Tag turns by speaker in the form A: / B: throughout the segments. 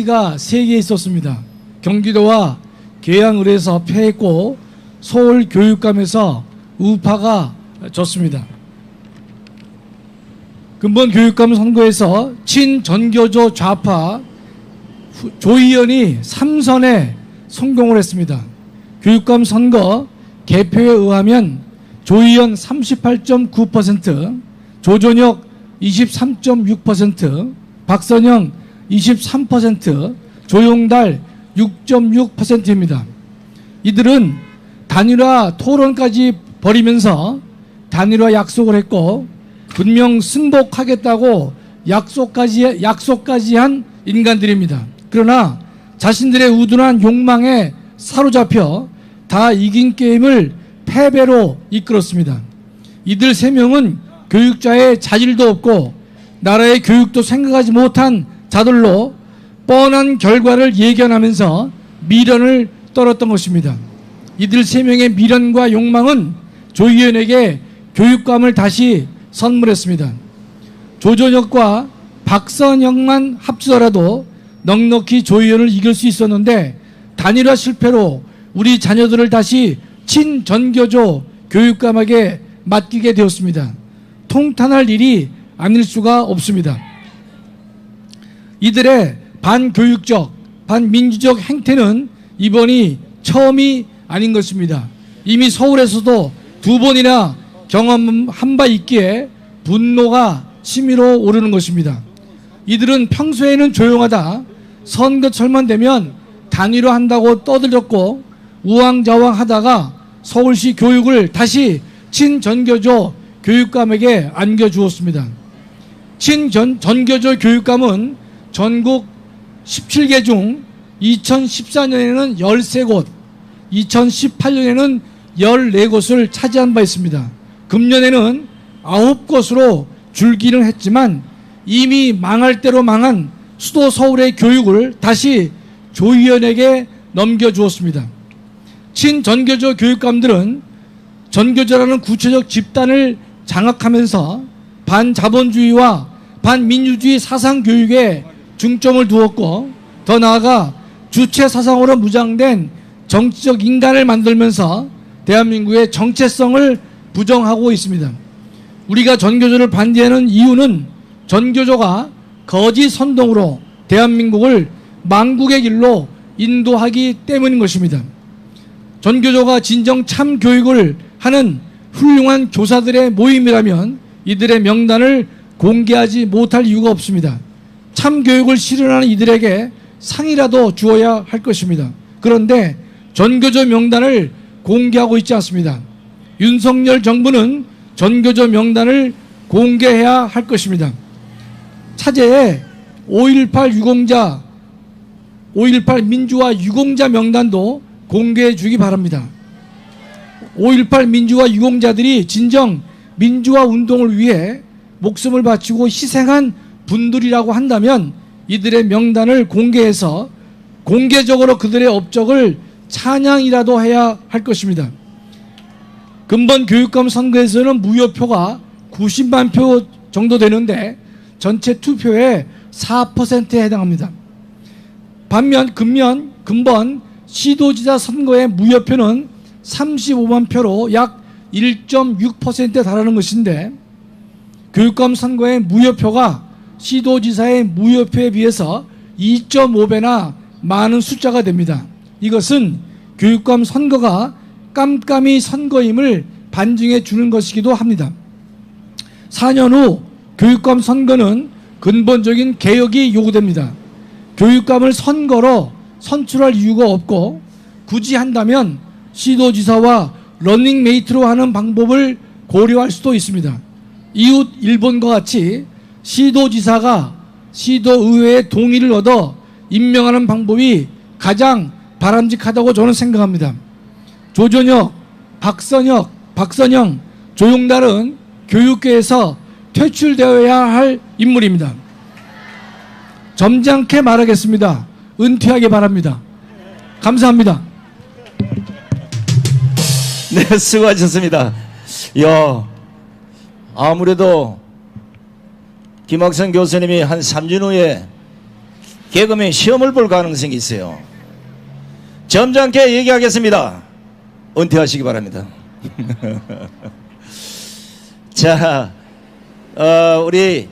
A: 가 3개 있었습니다. 경기도와 계양을에서 패했고 서울 교육감에서 우파가 졌습니다. 근본 교육감 선거에서 친전교조 좌파 조희연이 3선에 성공을 했습니다. 교육감 선거 개표에 의하면 조희연 38.9%, 조전혁 23.6%, 박선영 23%, 조용달 6.6%입니다. 이들은 단일화 토론까지 벌이면서 단일화 약속을 했고 분명 승복하겠다고 약속까지 한 인간들입니다. 그러나 자신들의 우둔한 욕망에 사로잡혀 다 이긴 게임을 패배로 이끌었습니다. 이들 3명은 교육자의 자질도 없고 나라의 교육도 생각하지 못한 자들로 뻔한 결과를 예견하면서 미련을 떨었던 것입니다. 이들 3명의 미련과 욕망은 조희연에게 교육감을 다시 선물했습니다. 조전혁과 박선영만 합치더라도 넉넉히 조희연을 이길 수 있었는데 단일화 실패로 우리 자녀들을 다시 친전교조 교육감에게 맡기게 되었습니다. 통탄할 일이 아닐 수가 없습니다. 이들의 반교육적, 반민주적 행태는 이번이 처음이 아닌 것입니다. 이미 서울에서도 2번이나 경험한 바 있기에 분노가 치밀어 오르는 것입니다. 이들은 평소에는 조용하다 선거철만 되면 단일화한다고 떠들었고 우왕좌왕하다가 서울시 교육을 다시 친전교조 교육감에게 안겨주었습니다. 친전교조 교육감은 전국 17개 중 2014년에는 13곳, 2018년에는 14곳을 차지한 바 있습니다. 금년에는 9곳으로 줄기는 했지만 이미 망할 대로 망한 수도 서울의 교육을 다시 조희연에게 넘겨주었습니다. 친전교조 교육감들은 전교조라는 구체적 집단을 장악하면서 반자본주의와 반민주주의 사상교육에 중점을 두었고 더 나아가 주체 사상으로 무장된 정치적 인간을 만들면서 대한민국의 정체성을 부정하고 있습니다. 우리가 전교조를 반대하는 이유는 전교조가 거짓 선동으로 대한민국을 망국의 길로 인도하기 때문인 것입니다. 전교조가 진정 참 교육을 하는 훌륭한 교사들의 모임이라면 이들의 명단을 공개하지 못할 이유가 없습니다. 참 교육을 실현하는 이들에게 상이라도 주어야 할 것입니다. 그런데 전교조 명단을 공개하고 있지 않습니다. 윤석열 정부는 전교조 명단을 공개해야 할 것입니다. 차제에 5.18 민주화 유공자 명단도 공개해 주기 바랍니다. 5.18 민주화 유공자들이 진정 민주화 운동을 위해 목숨을 바치고 희생한 분들이라고 한다면 이들의 명단을 공개해서 공개적으로 그들의 업적을 찬양이라도 해야 할 것입니다. 근본 교육감 선거에서는 무효표가 90만 표 정도 되는데 전체 투표의 4%에 해당합니다. 반면 근본 시도지사 선거의 무효표는 35만 표로 약 1.6%에 달하는 것인데 교육감 선거의 무효표가 시도지사의 무효표에 비해서 2.5배나 많은 숫자가 됩니다. 이것은 교육감 선거가 깜깜이 선거임을 반증해 주는 것이기도 합니다. 4년 후 교육감 선거는 근본적인 개혁이 요구됩니다. 교육감을 선거로 선출할 이유가 없고 굳이 한다면 시도지사와 러닝메이트로 하는 방법을 고려할 수도 있습니다. 이웃 일본과 같이 시도지사가 시도의회의 동의를 얻어 임명하는 방법이 가장 바람직하다고 저는 생각합니다. 조전혁, 박선영, 조용달은 교육계에서 퇴출되어야 할 인물입니다. 점잖게 말하겠습니다. 은퇴하기 바랍니다. 감사합니다.
B: 네, 수고하셨습니다. 아무래도 김학선 교수님이 한 3년 후에 개그맨 시험을 볼 가능성이 있어요. 점잖게 얘기하겠습니다. 은퇴하시기 바랍니다. 자, 우리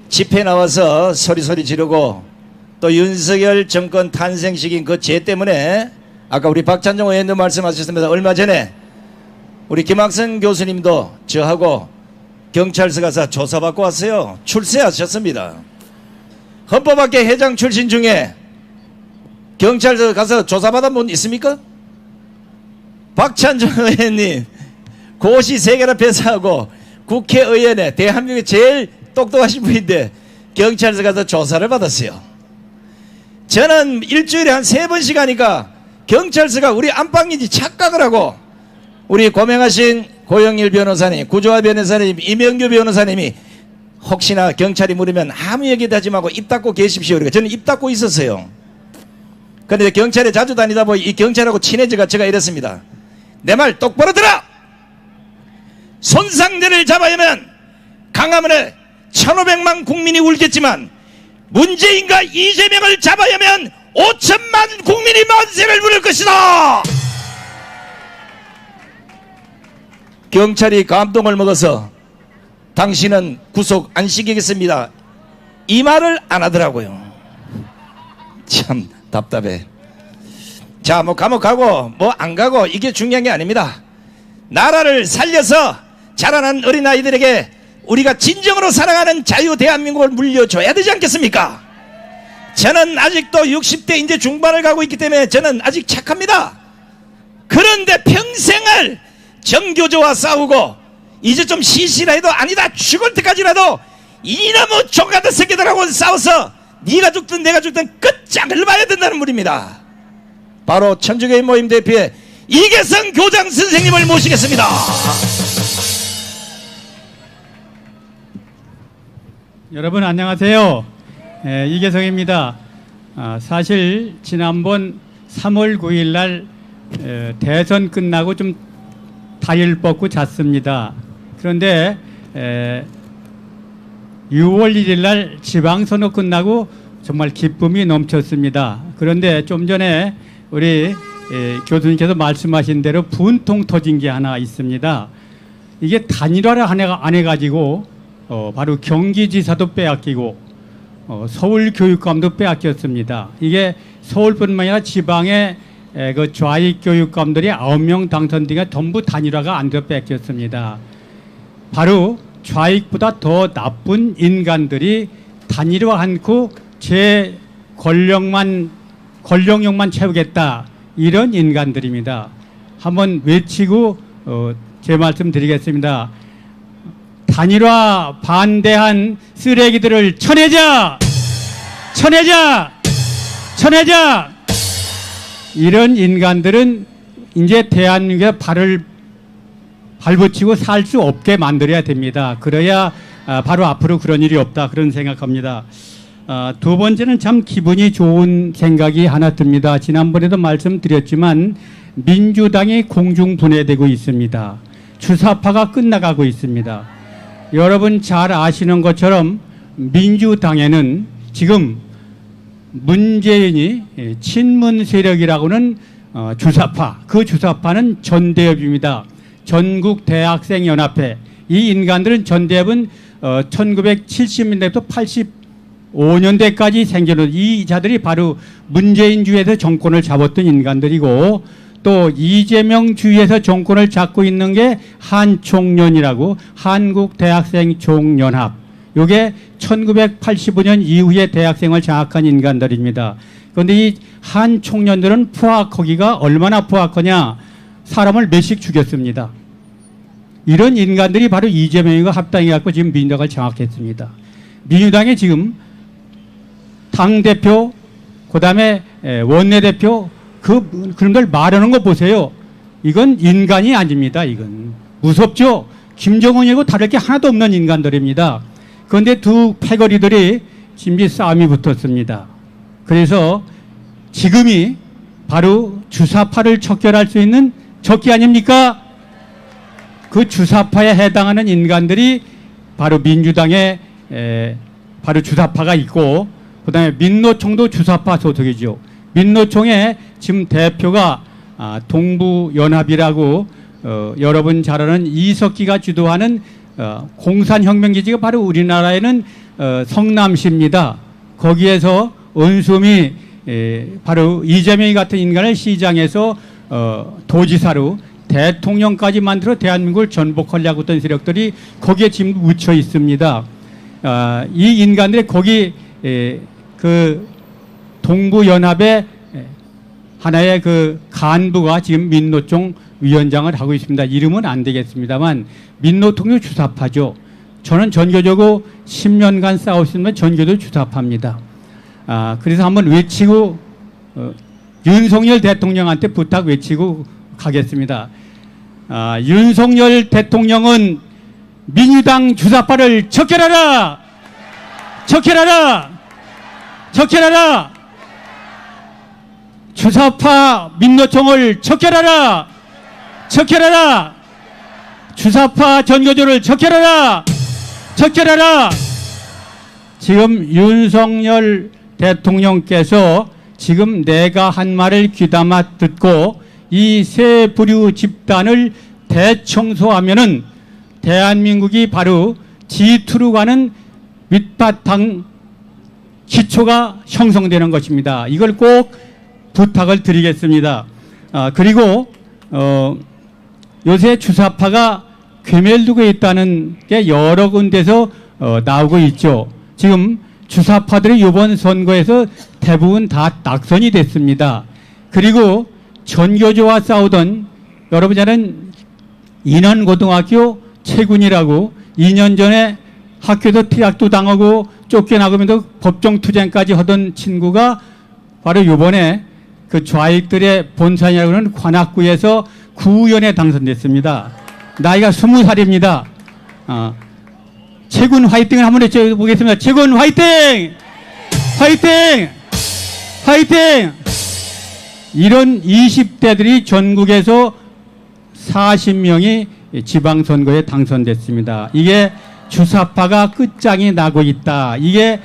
B: 집회 나와서 소리소리 지르고 또 윤석열 정권 탄생시킨 그 죄 때문에 아까 우리 박찬종 의원도 말씀하셨습니다. 얼마 전에 우리 김학성 교수님도 저하고 경찰서 가서 조사받고 왔어요. 출세하셨습니다. 헌법학회 회장 출신 중에 경찰서 가서 조사받은 분 있습니까? 박찬종 의원님 고시 3개나 패스하고 국회의원에 대한민국의 제일 똑똑하신 분인데 경찰서 가서 조사를 받았어요. 저는 일주일에 한 3번씩 하니까 경찰서가 우리 안방인지 착각을 하고 우리 고명하신 고영일 변호사님, 구조화 변호사님, 이명규 변호사님이 혹시나 경찰이 물으면 아무 얘기도 하지 말고 입 닫고 계십시오. 그러니까 저는 입 닫고 있었어요. 그런데 경찰에 자주 다니다 보니 이 경찰하고 친해져가 제가 이랬습니다. 내 말 똑바로 들어! 손상대를 잡아야면 강화문에 1,500만 국민이 울겠지만 문재인과 이재명을 잡아야면 5천만 국민이 만세를 부를 것이다! 경찰이 감동을 먹어서 당신은 구속 안 시키겠습니다. 이 말을 안 하더라고요. 참 답답해. 자, 뭐 감옥 가고 뭐 안 가고 이게 중요한 게 아닙니다. 나라를 살려서 자라난 어린아이들에게 우리가 진정으로 사랑하는 자유 대한민국을 물려줘야 되지 않겠습니까? 저는 아직도 60대 이제 중반을 가고 있기 때문에 저는 아직 착합니다. 그런데 평생을 정교조와 싸우고 이제 좀 시시라 해도 아니다 죽을 때까지라도 이놈의 족같은 새끼들하고 싸워서 네가 죽든 내가 죽든 끝장을 봐야 된다는 분입니다. 바로 천주교회 모임 대표의 이계성 교장 선생님을 모시겠습니다.
C: 여러분 안녕하세요. 이계성입니다. 사실 지난번 3월 9일 날 대선 끝나고 좀 다리를 뻗고 잤습니다. 그런데 6월 1일 날 지방선거 끝나고 정말 기쁨이 넘쳤습니다. 그런데 좀 전에 우리 교수님께서 말씀하신 대로 분통 터진 게 하나 있습니다. 이게 단일화를 안 해가지고 바로 경기지사도 빼앗기고 서울교육감도 빼앗겼습니다. 이게 서울뿐만 아니라 지방의 그 좌익 교육감들이 9명 당선되니까 전부 단일화가 안 돼서 뺏겼습니다. 바로 좌익보다 더 나쁜 인간들이 단일화 않고 제 권력욕만 채우겠다 이런 인간들입니다. 한번 외치고 제 말씀 드리겠습니다. 단일화 반대한 쓰레기들을 쳐내자! 쳐내자! 쳐내자! 이런 인간들은 이제 대한민국에 발붙이고 살 수 없게 만들어야 됩니다. 그래야 바로 앞으로 그런 일이 없다 그런 생각합니다. 두 번째는 참 기분이 좋은 생각이 하나 듭니다. 지난번에도 말씀드렸지만 민주당이 공중분해되고 있습니다. 주사파가 끝나가고 있습니다. 여러분 잘 아시는 것처럼 민주당에는 지금 문재인이 친문 세력이라고는 주사파, 그 주사파는 전대협입니다. 전국대학생연합회. 이 인간들은 전대협은 1970년대부터 85년대까지 생겨난 이 자들이 바로 문재인 주에서 정권을 잡았던 인간들이고 또 이재명 주에서 정권을 잡고 있는 게 한총련이라고 한국대학생총연합. 요게 1985년 이후에 대학생을 장악한 인간들입니다. 그런데 이 한총련들은 포악하기가 얼마나 포악하냐. 사람을 몇씩 죽였습니다. 이런 인간들이 바로 이재명과 합당해갖고 지금 민주당을 장악했습니다. 민주당에 지금 당대표, 그 다음에 원내대표, 그런들 말하는 거 보세요. 이건 인간이 아닙니다. 이건. 무섭죠? 김정은이고 다를 게 하나도 없는 인간들입니다. 그런데 두 패거리들이 진비 싸움이 붙었습니다. 그래서 지금이 바로 주사파를 척결할 수 있는 적기 아닙니까? 그 주사파에 해당하는 인간들이 바로 민주당에 바로 주사파가 있고 그다음에 민노총도 주사파 소속이죠. 민노총의 지금 대표가 동부연합이라고 여러분 잘 아는 이석기가 주도하는 공산혁명기지가 바로 우리나라에는 성남시입니다. 거기에서 은수미 바로 이재명이 같은 인간을 시장에서 도지사로 대통령까지 만들어 대한민국을 전복하려고 했던 세력들이 거기에 지금 묻혀 있습니다. 이 인간들이 거기 그 동부연합의 하나의 그 간부가 지금 민노총 위원장을 하고 있습니다. 이름은 안 되겠습니다만 민노총이 주사파죠. 저는 전교조고 10년간 싸웠으면 전교도 주사파입니다. 그래서 한번 외치고 윤석열 대통령한테 부탁 외치고 가겠습니다. 윤석열 대통령은 민주당 주사파를 척결하라! 척결하라! 척결하라! 주사파 민노총을 척결하라! 척결하라! 주사파 전교조를 척결하라! 척결하라! 지금 윤석열 대통령께서 지금 내가 한 말을 귀담아 듣고 이 세 부류 집단을 대청소하면은 대한민국이 바로 G2로 가는 밑바탕 기초가 형성되는 것입니다. 이걸 꼭 부탁을 드리겠습니다. 그리고 요새 주사파가 괴멸되고 있다는 게 여러 군데서 나오고 있죠. 지금 주사파들이 이번 선거에서 대부분 다 낙선이 됐습니다. 그리고 전교조와 싸우던 여러분 아는 인원고등학교 최군이라고 2년 전에 학교에서 퇴학도 당하고 쫓겨나가면서 법정투쟁까지 하던 친구가 바로 이번에 그 좌익들의 본산이라고 하는 관악구에서 구의원에 당선됐습니다. 나이가 20살입니다. 최군 화이팅을 한번 해보겠습니다. 최군 화이팅! 화이팅! 화이팅! 이런 20대들이 전국에서 40명이 지방선거에 당선됐습니다. 이게 주사파가 끝장이 나고 있다. 이게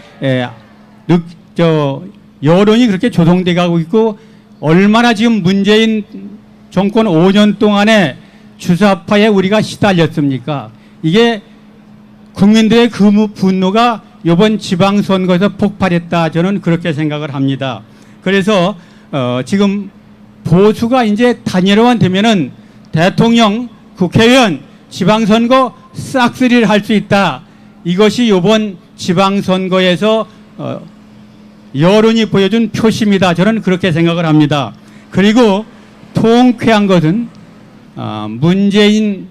C: 여론이 그렇게 조성돼 가고 있고 얼마나 지금 문재인 정권 5년 동안에 주사파에 우리가 시달렸습니까? 이게 국민들의 그 분노가 이번 지방선거에서 폭발했다. 저는 그렇게 생각을 합니다. 그래서 지금 보수가 이제 단일화만 되면은 대통령, 국회의원, 지방선거 싹쓸이를 할 수 있다. 이것이 이번 지방선거에서 여론이 보여준 표심이다. 저는 그렇게 생각을 합니다. 그리고 통쾌한 것은 문재인,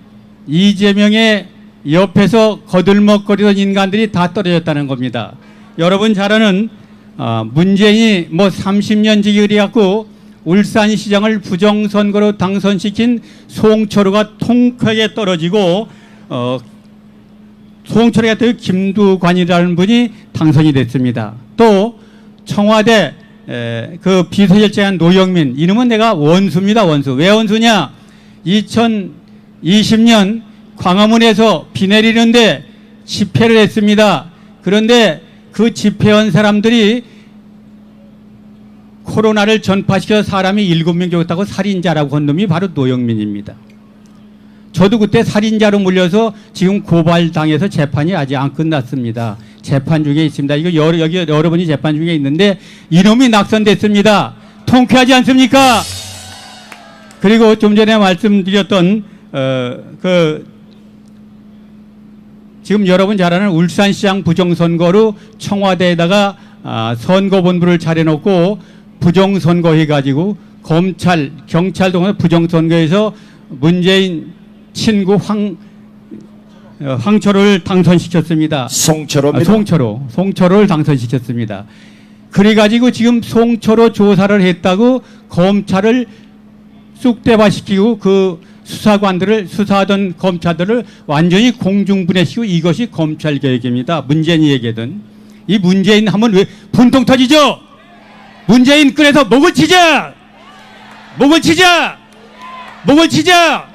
C: 이재명의 옆에서 거들먹거리던 인간들이 다 떨어졌다는 겁니다. 여러분 잘 아는 문재인이 뭐 30년 지기 그래갖고 울산시장을 부정선거로 당선시킨 송철호가 통쾌하게 떨어지고 송철호가 또 김두관이라는 분이 당선이 됐습니다. 또 청와대 그 비서실장한 노영민, 이놈은 내가 원수입니다. 원수. 왜 원수냐? 2020년 광화문에서 비 내리는데 집회를 했습니다. 그런데 그 집회한 사람들이 코로나를 전파시켜서 사람이 7명 죽었다고 살인자라고 한 놈이 바로 노영민입니다. 저도 그때 살인자로 물려서 지금 고발당해서 재판이 아직 안 끝났습니다. 재판 중에 있습니다. 이거 여기 여러분이 재판 중에 있는데 이놈이 낙선됐습니다. 통쾌하지 않습니까? 그리고 좀 전에 말씀드렸던 지금 여러분 잘 아는 울산시장 부정선거로 청와대에다가 선거본부를 차려놓고 부정선거 해가지고 검찰, 경찰 동안 부정선거에서 문재인 친구 황철호를 당선시켰습니다.
B: 송철호입니다.
C: 송철호를 당선시켰습니다. 그래가지고 지금 송철호 조사를 했다고 검찰을 쑥대화시키고 그 수사하던 검찰들을 완전히 공중분해시키고 이것이 검찰개혁입니다. 문재인이 얘기하던. 이 문재인 하면 왜 분통 터지죠? 문재인 끌어서 목을 치자! 목을 치자! 목을 치자!